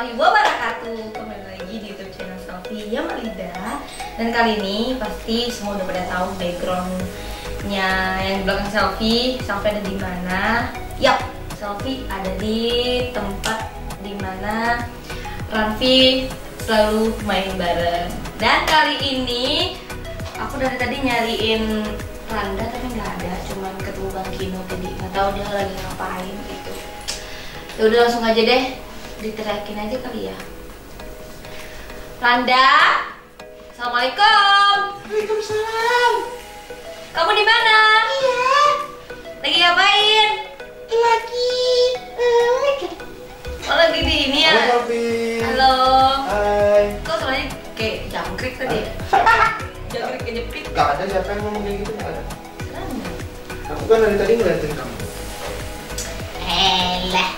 warahmatullahi wabarakatuh. Kembali lagi di YouTube channel Selfie Yamalida. Dan kali ini pasti semua udah pada tahu backgroundnya yang di belakang Selfie sampai ada di mana. Yap, Selfie ada di tempat di mana Ranfi selalu main bareng. Dan kali ini aku dari tadi nyariin Randa tapi nggak ada, cuman ketemu Bang Kino tadi, nggak tahu dia lagi ngapain gitu. Ya udah langsung aja deh, diteriakin aja kali ya. Randa, assalamualaikum. Waalaikumsalam. Kamu di mana? Iya. Lagi ngapain? Lagi. Oh lagi di ini ya. Halo Sofi. Halo. Hai. Kok suaranya kayak jangkrik tadi ya? Jangkrik kejepit. Gak ada siapa yang ngomong kayak gitu, gak ada. Randa. Aku kan dari tadi ngeliatin kamu. Elah.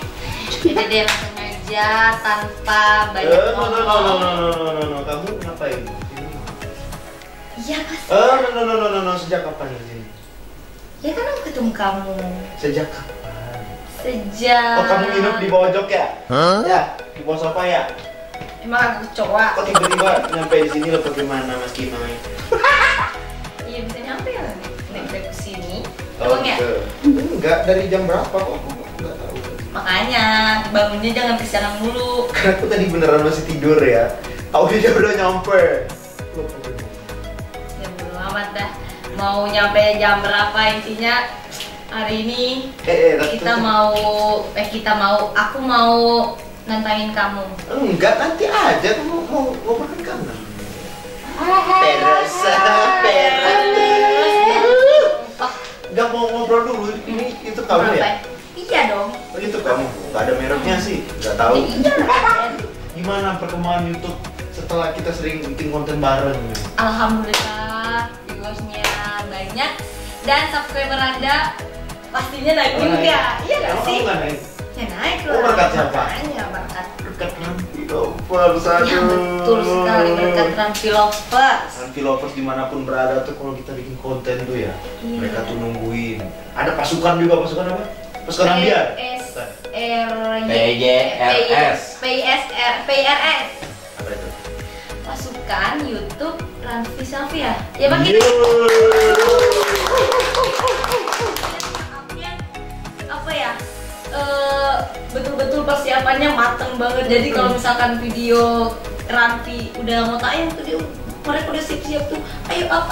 Jadi deh langsung aja tanpa banyak ngomong. No. Kamu ngapain? Iya mas. No. Sejak kapan di sini? Ya kan aku ketemu kamu. Sejak kapan? Sejak. Oh, kamu nginep di pojok ya? Ya, di bawah sofa ya? Emang aku kecoa. Kok tiba-tiba nyampe di sini lo bagaimana Mas Kinoy? Iya bisa nyampe ya naik ke sini. Oh, Emang ya? Enggak, dari jam berapa kok? Aku nggak tahu. Makanya bangunnya jangan kesiangan mulu. Karena aku tadi beneran masih tidur ya. Tahu dia udah nyampe. Ya bodo amat dah. Mau nyampe jam berapa intinya hari ini aku mau nantangin kamu. Enggak, nanti aja kamu mau makan kamu. Enggak mau ngobrol dulu. Ini itu kamu ya? Iya dong. Oh, itu kamu. Enggak ada mereknya sih. Enggak tahu. Iya lah. Gimana perkembangan YouTube setelah kita sering bikin konten bareng? Alhamdulillah viewersnya banyak dan subscriber Anda pastinya naik juga. Iya gak sih? Kamu nggak naik? Ya naik Oh, berkat siapa? Makanya berkat. Berkat Ranfi Lovers, Ya betul sekali berkat Ranfi Lovers. Ranfi Lovers dimanapun berada tuh kalau kita bikin konten tuh ya, Iya. mereka tuh nungguin. Ada pasukan juga, pasukan apa? Pasukan ambiar. PRS. Apa itu? Pasukan YouTube Ranfi Selfie ya? Ya Bang Yo. apa ya? Betul-betul persiapannya mateng banget. Jadi kalau misalkan video Ranfi udah mau tayang tuh dia mereka udah siap-siap tuh. Ayo up.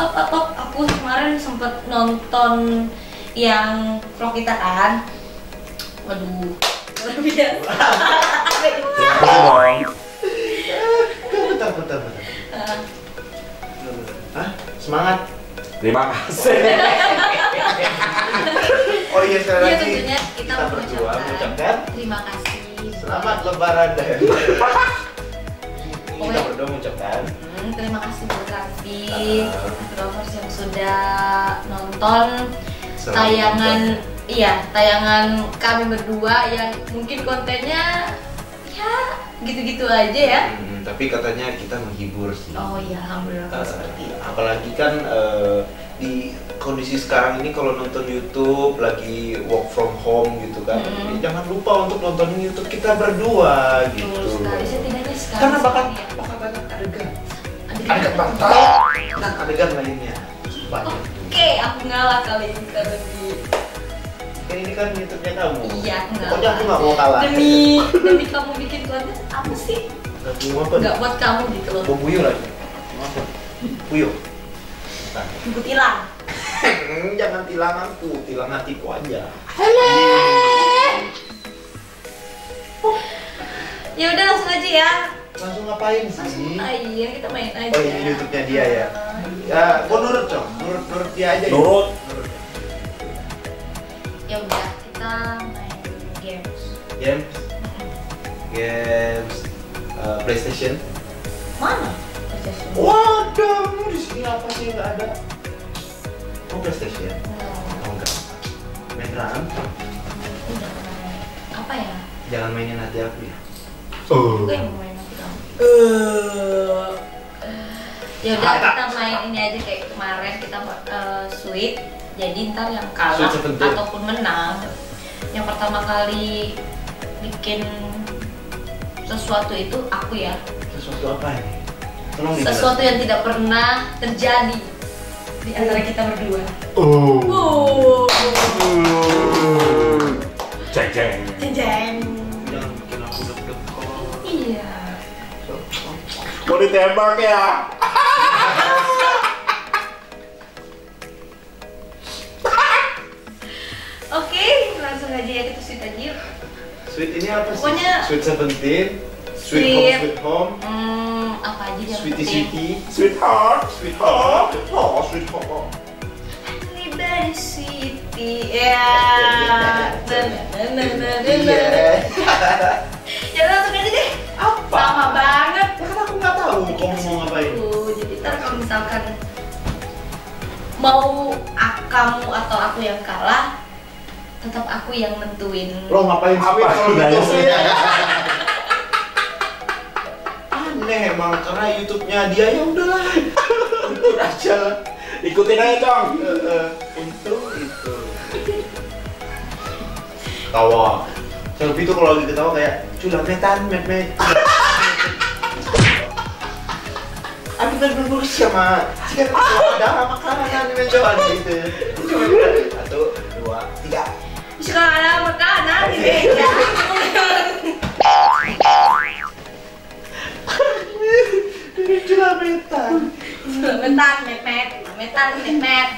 Aku kemarin sempet nonton yang vlog kita kan. Waduh, luar biasa. Bentar. Hah? Semangat. Terima kasih. Oh iya, sekali Iya lagi tentunya kita berdua mengucapkan terima kasih. selamat Lebaran dan kita berdua mengucapkan Terima kasih buat Ranfi, Lovers yang sudah nonton tayangan kami berdua yang mungkin kontennya ya gitu-gitu aja ya. Tapi katanya kita menghibur sih. Oh iya, alhamdulillah kalau seperti itu. Apalagi kan di kondisi sekarang ini kalau nonton YouTube lagi work from home gitu kan, jangan lupa untuk nontonin YouTube kita berdua gitu. Betul sekali, setidaknya sekarang. Karena bakal ya. banyak adegan Adegan bantal dan adegan lainnya banyak. Oke, aku ngalah kali ini karena di Kan ini kan YouTube-nya kamu. iya ngalah. Pokoknya aku nggak mau kalah. Demi kamu bikin konten apa sih? Kamu apa? Nggak buat kamu gitu loh. Mau puyuh lagi. Apa? Puyuh. Nah. Ibu tilang. Jangan tilang aku, tilang hatiku aja. Ya udah langsung aja ya. Langsung ngapain Langsung sih? aja kita main aja. Oh ini YouTube-nya dia ya. Ya, gua nurut dong. Nurut dia aja. Nurut. Ya udah kita main games. Games PlayStation. Mana? PlayStation. Waduh, di sini apa sih nggak ada? Oh PlayStation. Oh enggak. Main drum. Udah main. Apa ya? Jangan mainin hati aku ya. Gue yang mau main nanti kamu. Ya udah kita main ini aja kayak kemarin kita sweet. Jadi ntar yang kalah Sweet 17. ataupun menang, yang pertama kali bikin sesuatu itu aku ya. Sesuatu apa ini? Tolong dijelaskan. Sesuatu yang tidak pernah terjadi di antara kita berdua. Ceng ceng. Jeng. Jangan bikin aku deg-degan. Iya. Mau ditembak ya? Oke, langsung aja ya kita sweet aja yuk. Sweet ini apa sih? Pokoknya- Sweet 17, Sweet. Sweet Home, Apa aja yang Sweetie penting. Sweetie, Sweetheart. Sweetheart, oh Sweetheart. Liberty Sweetie. Ya. Iya. Ya langsung aja deh. Apa? Sama banget. Ya kan aku nggak tahu kamu mau ngapain. Jadi ntar kalau misalkan mau kamu atau aku yang kalah, tetap aku yang nentuin. Lo ngapain Apa sweet kalau gunanya gitu? sweet? Aneh emang karena YouTube-nya dia ya udahlah. Ikut aja. Ikutin aja Cong. Untung itu. Tawa. Selfie tuh kalau lagi ketawa kayak culametan, met. Aku berburu sama jika ada makanan mencoba gitu. Satu, dua, tiga. Sekarang ada makanan di meja. Culametan. Metan, met.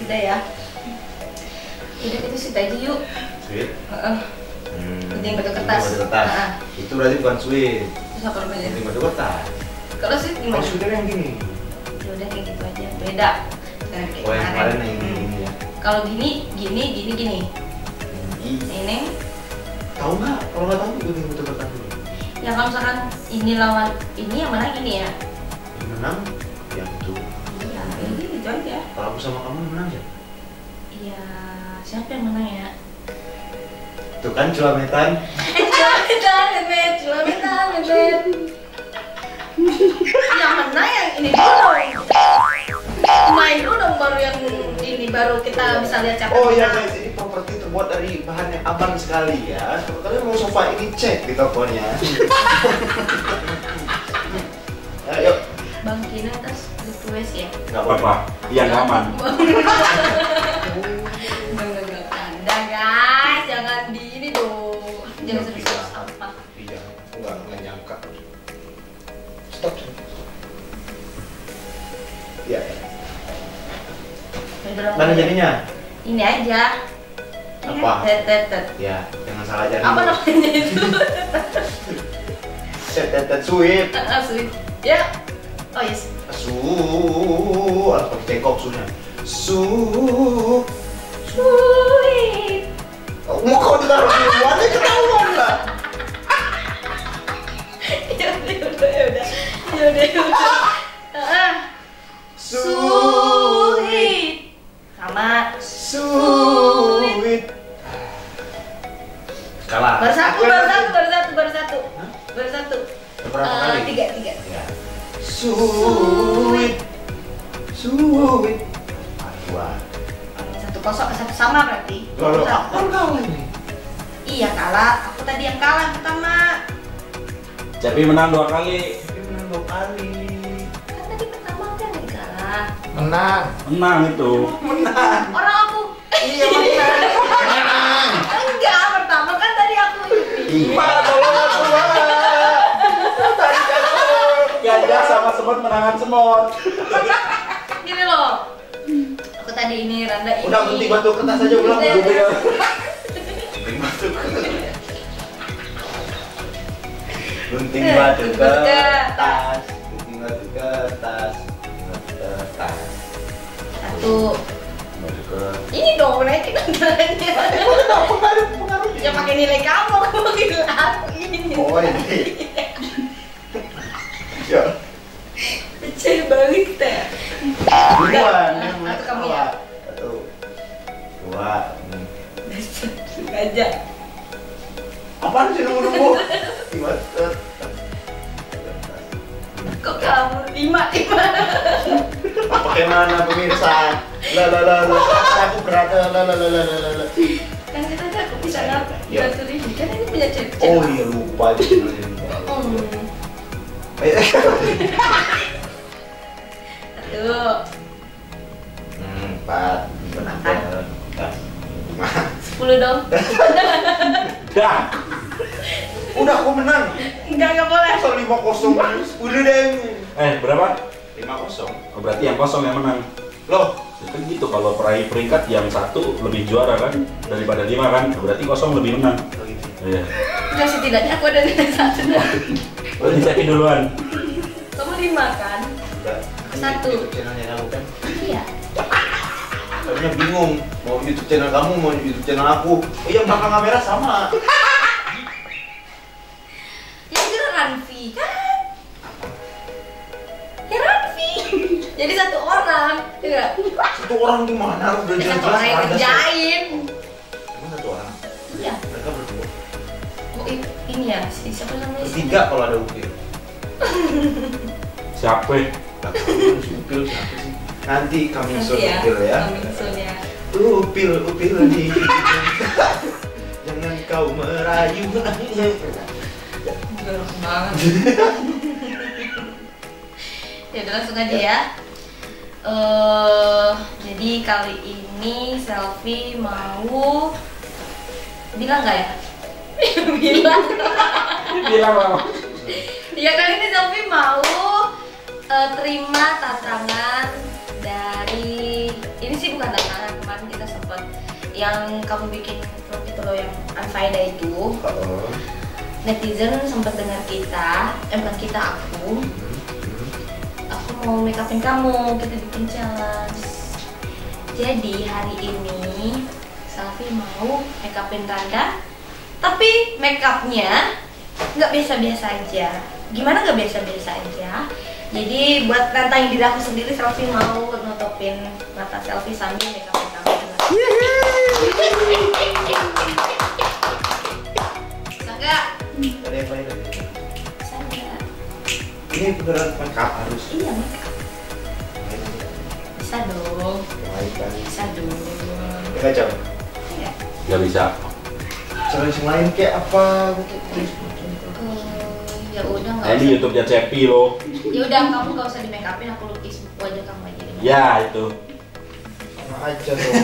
Udah ya. Udah kita sweet aja yuk. Sweet. Penting batu kertas. Batu kertas. Heeh. Itu berarti bukan sweet. Terus apa namanya? Penting batu kertas. Kalau sweet Kalau gimana? sweet yang gini. Ya udah kayak gitu aja. Beda. Jangan kayak Oh yang kemarin yang gini ya. Kalau gini. Ini. Ini. Tahu nggak? Kalau nggak tahu ikutin batu kertas dulu. Ya kalau misalkan ini lawan ini yang menang ini ya. Yang menang yang itu. Iya, ini gitu aja. Kalau aku sama kamu menang ya. Iya, siapa yang menang ya? Tuh kan culametan. Met. Yang menang yang ini dulu. Main dulu dong baru yang ini baru kita bisa lihat siapa. Oh yang iya menang. guys, ini properti terbuat dari bahan yang aman sekali ya. Kalau kalian mau sofa ini cek di tokonya. Ayo. Bang Kina atas request ya. Nggak Apa? Yang aman. Enggak anda guys, jangan di ini dong. Jangan serius sampah. Iya, aku nggak nyangka. Stop. Ya. Mana jadinya? Ini aja. Apa? Tet. Ya, jangan salah jadi. Apa namanya itu? Set sweet. Sweet. Ya. Oh yes. Harus pakai cengkok sunya. Sweet. Mau kau ditaruh duluan ya ketahuan lah. Ya udah. Sweet. Sama. Sweet. Kalah. Baru satu. Hah? Baru satu. Berapa kali? Tiga. Ya. Sweet. Dua. 1-0 satu sama berarti. Loh, Satu. aku kan kalah ini. Iya kalah. Aku tadi yang kalah pertama. Cepi menang 2 kali. Tapi menang 2 kali. Kan tadi pertama aku yang kalah. Menang. Menang itu. Menang. Orang aku. Iya menang. Menang. Enggak, pertama kan tadi aku ini. Tolong aku Gajah sama semut menangan semut. Gini loh. Aku tadi ini Randa ini. Udah gunting batu kertas aja ulang. Udah. Gunting batu kertas. Gunting batu kertas. Gunting batu kertas. Satu. Batu kertas. Ini dong naikin anggarannya. Pengaruh. Ya pakai nilai kamu, aku pakai aku ini. Oh ini. Ya. Kecil banget kita. Duluan. Satu kamu ya. Satu. Dua. Sengaja. Apaan sih nunggu-nunggu? Kok kamu 5. Bagaimana pemirsa? Aku berada. Kan kita aku bisa Jangan Ya. diaturin, kan ini punya cewek. Oh iya lupa itu channelnya. Ayo. Satu. 4. Makan. 10 5. dong. Dah. Udah aku menang. Enggak boleh. Masa 5-0 10 deh. Berapa? 5-0. Oh, berarti yang kosong yang menang. Loh, Itu gitu, kalau peraih peringkat yang satu lebih juara kan daripada 5 kan, berarti kosong lebih menang. oh gitu. Iya. Enggak, setidaknya aku ada nilai 1 dah. Oh, dicek duluan. Kamu 5 kan? Udah. Satu. YouTube channelnya kamu kan? Iya. Soalnya bingung, mau YouTube channel kamu, mau YouTube channel aku. Oh iya, belakang kamera sama. Yang itu Ranfi kan? Ya Ranfi. Jadi satu orang, enggak? Satu orang di mana? Udah Satu jelas-jelas orang yang ada ngerjain. Emang satu orang? Iya. Mereka berdua. Oh ini ya, siapa namanya? Bertiga kalau ada Upil. Siapa? Nah, kamu si Upil siapa sih? Nanti coming soon Nanti Upil ya. Coming soon ya. Upil di jangan kau merayu. Galak banget. Ya udah langsung aja ya. Jadi kali ini Selfie mau bilang nggak ya? Bilang. Bilang lah. Ya kali ini Selfie mau terima tantangan dari, ini sih bukan tantangan, kemarin kita sempet yang kamu bikin vlog itu loh, yang Unfaida itu. Netizen sempat dengar kita, bukan kita, aku mau make upin kamu, kita bikin challenge. Jadi hari ini Selfie mau make upin Randa, tapi make upnya nggak biasa-biasa aja. Gimana nggak biasa-biasa aja? Jadi buat nantangin diri aku sendiri, Selfie mau nutupin mata Selfie sambil make upin kamu. Bisa nggak? Ada yang lain lagi? Bisa nggak? Ini beneran make up harus. Iya make up. Bisa dong. Baik kan? Bisa dong. Ya nggak Cam? Ya. Gak bisa. Challenge yang lain kayak apa? Ya udah nggak Nah, ini usah. YouTube-nya Cepi loh. Ya udah kamu nggak usah di make upin, aku lukis wajah kamu aja. Deh. Ya itu. Sama aja dong.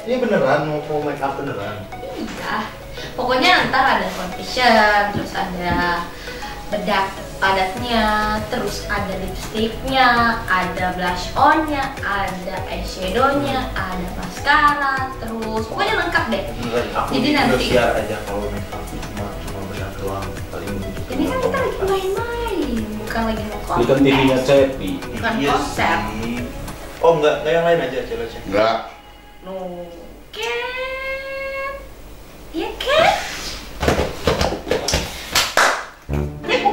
Ini beneran mau make up beneran? Iya. Pokoknya ntar ada foundation, terus ada bedak padatnya, terus ada lipstiknya, ada blush onnya, ada eyeshadownya, ada mascara, terus pokoknya lengkap deh. Beneran aku Jadi nanti share aja kalau make up cuma bedak doang. Paling butuh. ini kan kita lagi main-main, bukan lagi mau Ini kan TV-nya kontes. Cepi. Bukan Iya konsep. sih. Oh enggak yang lain aja challenge-nya. Enggak. No, kan? Iya kan? Terima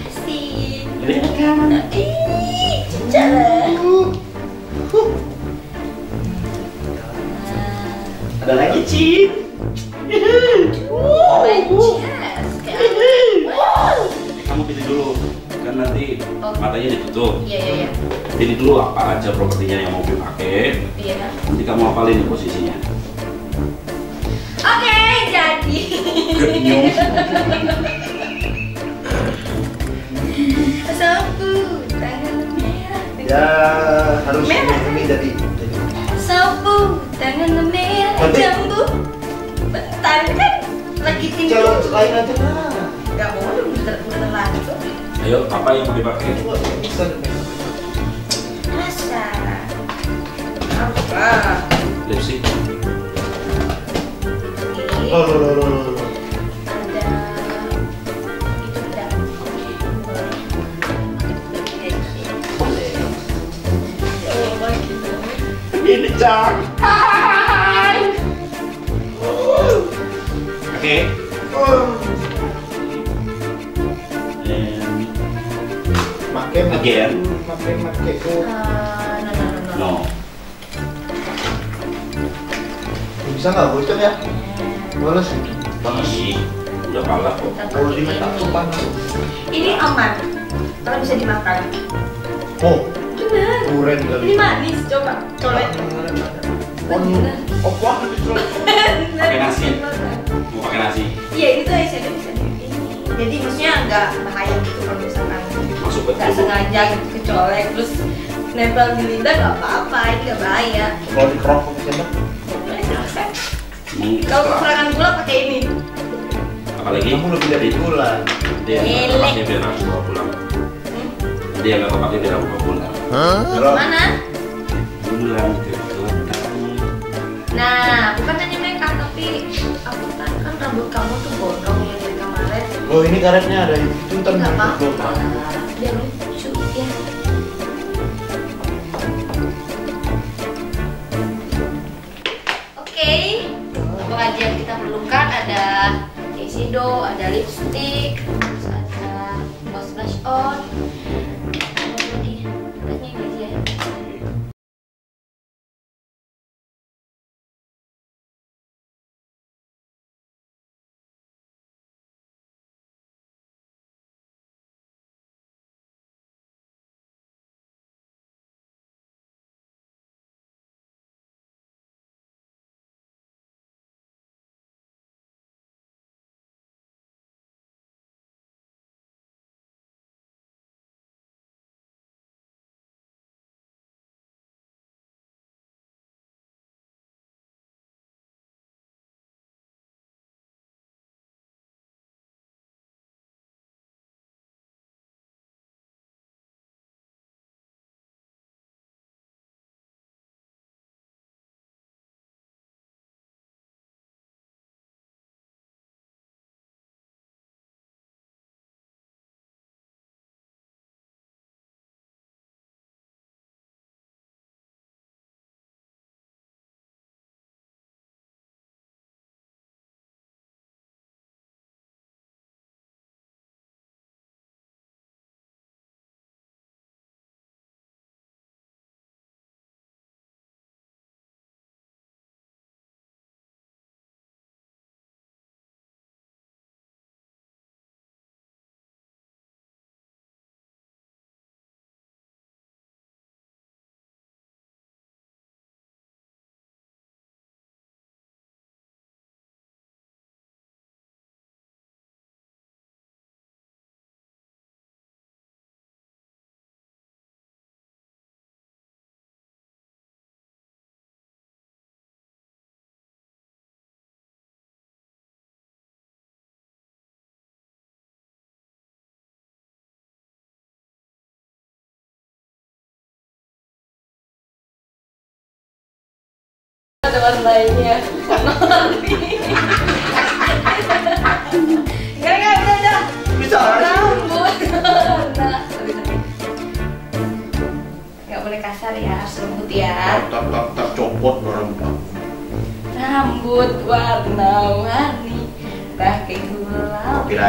kasih. Ih, cincang. Ada lagi Cip. Kamu pilih dulu. Kan nanti matanya ditutup. Iya. Pilih dulu apa aja propertinya yang mau dipakai. Iya. Nanti kamu hafalin posisinya. Oke, jadi. Good news. Sapu tangan merah. Ya harus Merah. ini jadi. Sapu tangan merah Nanti. jambu. Bentar kan lagi tinggi. Challenge lain aja lah. Gak boleh udah langsung. Ayo, apa yang mau dipakai? Coba bisa. Rasa. Apa? Lipstick. Oke. Loh. Ada itu udah. Boleh. Oh, gitu. Ini Cang. Oke. Make Again. Make tuh. No. No. Bisa nggak bocor ya? Males. Panas. Ih, udah kalah kok. Kalau di make up tuh panas. Ini aman. Kalau bisa dimakan. Oh, Bener. duren kali. Ini manis, coba. Colek. Bener. Wah, Pakai nasi. Mau pakai nasi. Iya, ini tuh eyeshadow bisa di ini. Jadi maksudnya nggak bahaya gitu kalau misalkan Masuk ke nggak tubuh. sengaja gitu kecolek terus nempel di lidah nggak apa-apa, ini nggak bahaya. kalau di kerongkong siapa? Boleh silahkan. Hmm, Kalau setelah- kekurangan gula pakai ini. apalagi Kamu lebih dari bulan. dia nggak kepake biar aku bawa pulang. Dia nggak kepake biar aku bawa pulang. Kalau Mana? Bulan ke kota. Nah, bukan hanya makeup tapi aku kan rambut kamu tuh gondrong ya dari kemarin. oh ini karetnya ada itu ntar Nggak belum. apa-apa, biar lucu ya. Oke, untuk aja yang kita perlukan ada eyeshadow, ada lipstick, terus ada blush on. Apa lagi? Kayaknya ini aja ya. Ada warna lainnya. Enggak, udah. Bisa lah. Rambut. Nah, nggak boleh kasar ya, harus lembut ya. Tak copot orang. Rambut warna-warni pakai gula. Kira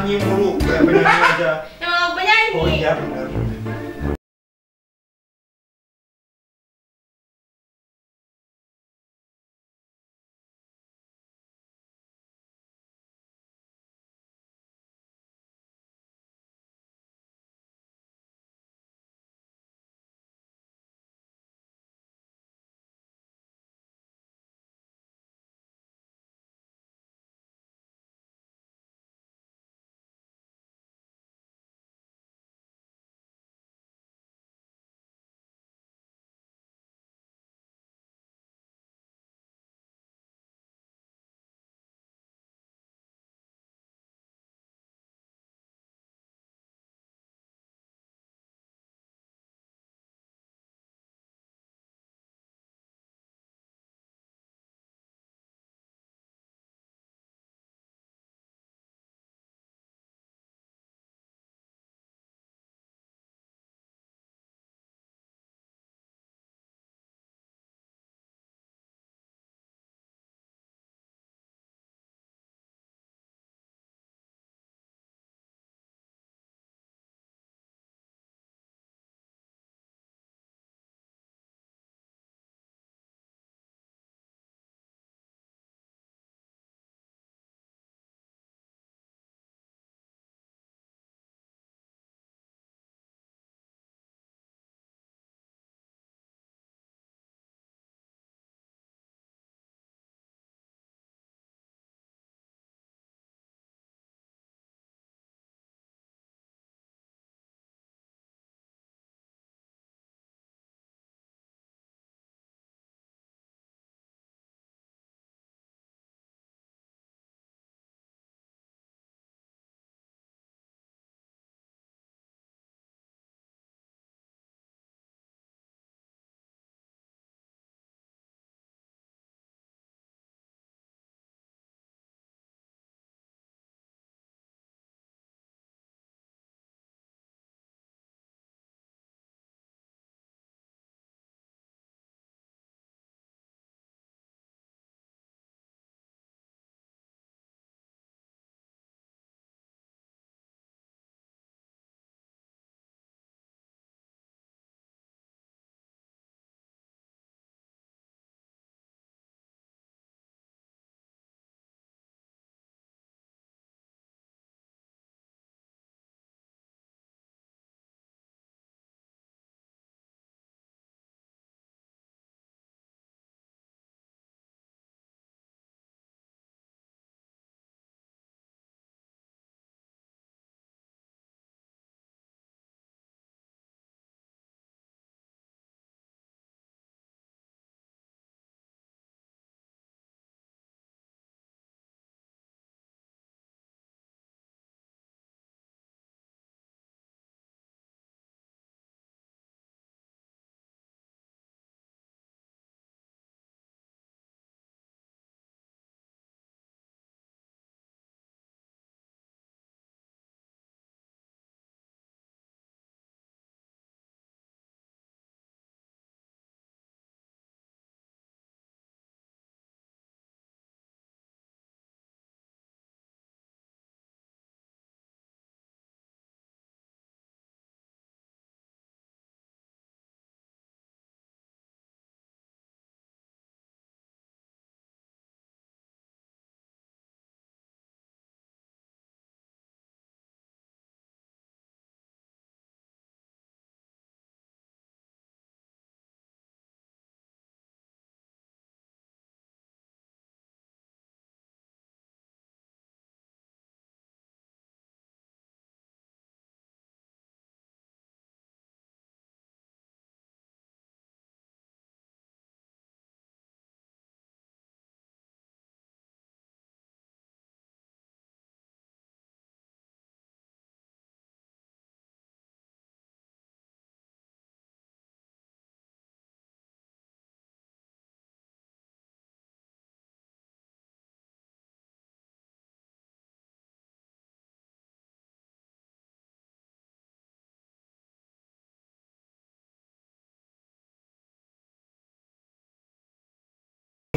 nyanyi mulu, kayak penyanyi aja. Emang aku penyanyi. Oh iya benar.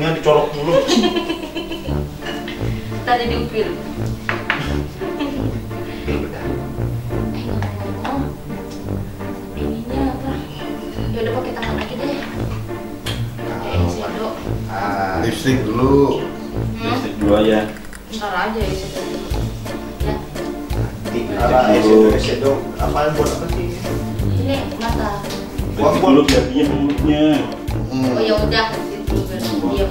Dicolok dulu. Tadi diupil. lipstick dulu. Lipstick dua ya. Ntar aja ya sebenarnya. Ya, Di eyeshadow apaan buat apa sih? ini mata. Lipstick dulu jadinya mulutnya. Oh ya udah, itu diam.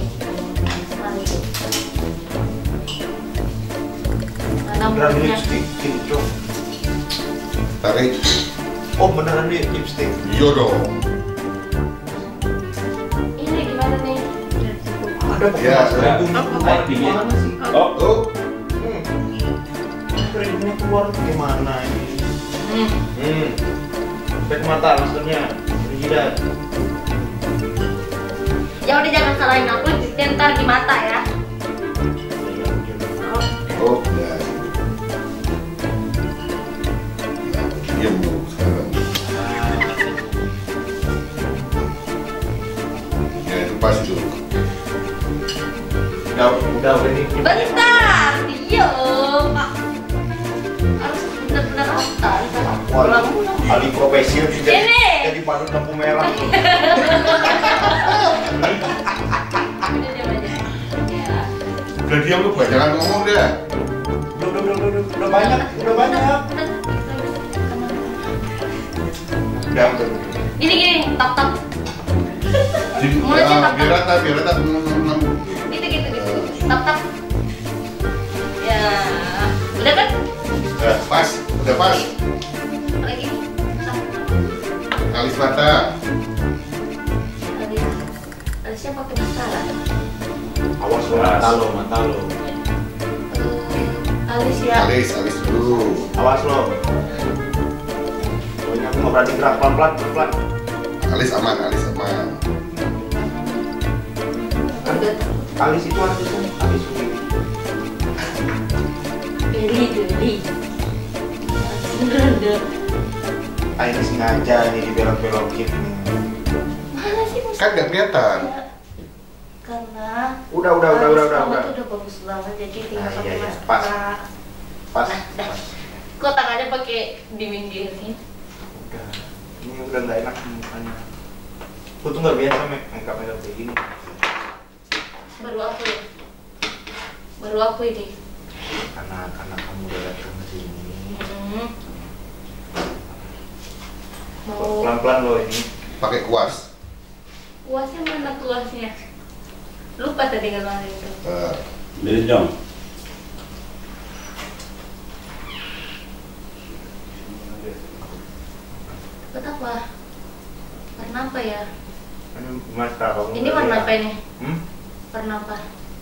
Mana Beneran mulutnya? lipstick gitu. Tarik. Oh beneran lipstick. Iya dong. Ini gimana nih? Ada Ya, Air dingin. Gimana sih? Oh, Tuh. Keringetnya keluar gimana ini? Hmm. Sampai ke mata maksudnya. Di jidat. Ya udah jangan salahin aku, ntar di mata ya. Oh, ya. Diam dulu sekarang. Ya itu pas itu. Udah ini. Bentar, diam. Harus benar-benar atas. Wah, ahli profesi Ini. jadi padu lampu merah. Udah diam aja. Ya. Udah diam lu, jangan ngomong deh. Udah banyak. Udah. Gini, tak. Mulutnya tak. Biar rata. Gitu. Tak. Ya, udah kan? Pas, udah pas. Lagi. Alis mata. Alisnya pakai maskara. Awas lo mata lo. Alis ya. Alis dulu. Awas lo. Pokoknya aku nggak berani gerak pelan. Alis aman. Kan alis itu artinya alis Beli. Bener. ini sengaja ini dibelok-belokin. Mana sih Mas? Kan nggak kelihatan. Karena Udah. kamu tuh udah bagus banget, jadi tinggal Nah, pakai iya. maskara. Pas. Nah, dah. Kok tangannya pakai diminggirin? Udah. Ini udah nggak enak mukanya. Aku tuh nggak biasa makeup kayak gini. Baru aku ini. Karena kamu udah datang ke sini. Mau Pelan-pelan lo ini. Pakai kuas. kuasnya mana kuasnya? Lupa tadi kemarin itu. Jadi Jong. Buat apa? Warna apa ya? Mata kamu. Ini udah warna lihat. apa ini? Warna apa?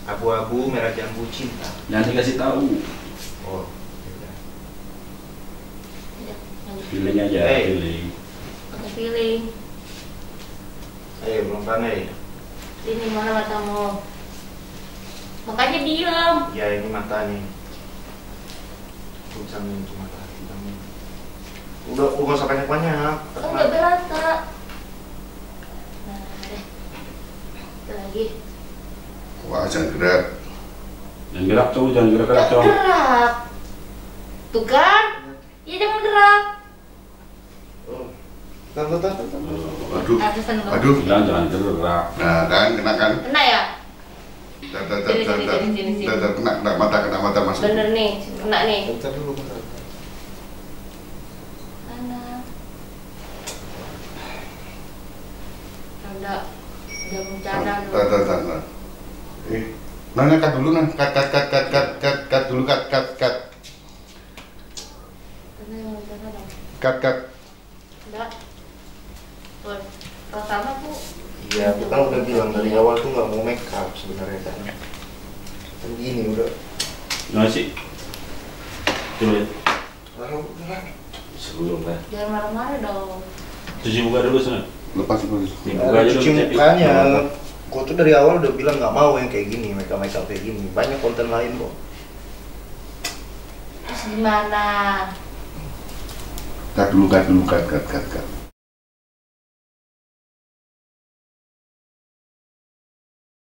Abu-abu merah jambu cinta. Nanti kasih tahu. Oh. Ya, lanjut. Feeling aja, Hey. feeling. Pakai feeling. Ayo belum pandai. Ini mana matamu? Makanya diam. Ya ini mata nih. Bisa menyentuh mata kita. Udah nggak usah banyak. Oh, nggak berasa. Nah, deh. Itu lagi. Kuas jangan gerak. Jangan gerak tuh, jangan gerak-gerak Jangan Jong. gerak. Tuh kan? Ya jangan gerak. Tuh. Waduh. Atasan dulu. Waduh. Jangan gerak. Nah kan, kena kan? Kena ya? Sini. Kena mata masuk. Bener nih, kena nih. Bentar dulu, bentar. Mana? Ada bencana dulu. Tar. Nanya cut dulu kan, cut dulu cut. Karena yang bencana dong. Cut. Enggak. Tuh, pertama tuh. Iya, aku kan udah bilang dari awal tuh nggak mau make up sebenarnya kan. Kan gini udah. Nggak sih? Coba ya. Lalu udah. Sebelum kan. Jangan marah-marah dong. Cuci muka dulu sana. Lepas itu. Dibuka aja Cuci dulu, Cepi. mukanya. Gua tuh dari awal udah bilang nggak mau yang kayak gini, make up kayak gini. Banyak konten lain kok. Terus gimana? Cut dulu.